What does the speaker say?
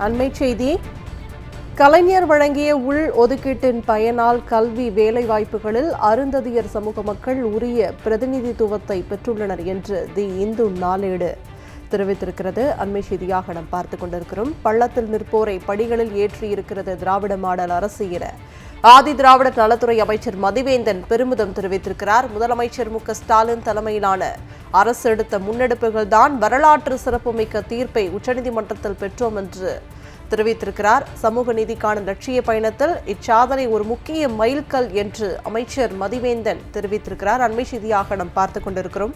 அண்மை செய்தி. கலைஞர் வழங்கிய உள் ஒதுக்கீட்டின் பயனால் கல்வி வேலைவாய்ப்புகளில் அருந்ததியர் சமூக மக்கள் உரிய பிரதிநிதித்துவத்தை பெற்றுள்ளனர் என்று தி இந்து நாளேடு தெரிவித்திருக்கிறது. அண்மை செய்தியாக நாம் பார்த்துக் கொண்டிருக்கிறோம். பள்ளத்தில் நிற்போரை படிகளில் ஏற்றியிருக்கிறது திராவிட மாடல் அரசு என ஆதி திராவிட நலத்துறை அமைச்சர் மதிவேந்தன் பெருமிதம் தெரிவித்திருக்கிறார். முதலமைச்சர் மு.க.ஸ்டாலின் தலைமையிலான அரசு எடுத்த முன்னெடுப்புகள் தான் வரலாற்று சிறப்புமிக்க தீர்ப்பை உச்சநீதிமன்றத்தில் பெற்றோம் என்று தெரிவித்திருக்கிறார். சமூக நீதிக்கான லட்சிய பயணத்தில் இச்சாதனை ஒரு முக்கிய மைல்கல் என்று அமைச்சர் மதிவேந்தன் தெரிவித்திருக்கிறார். அண்மை செய்தியாக நாம் பார்த்துக் கொண்டிருக்கிறோம்.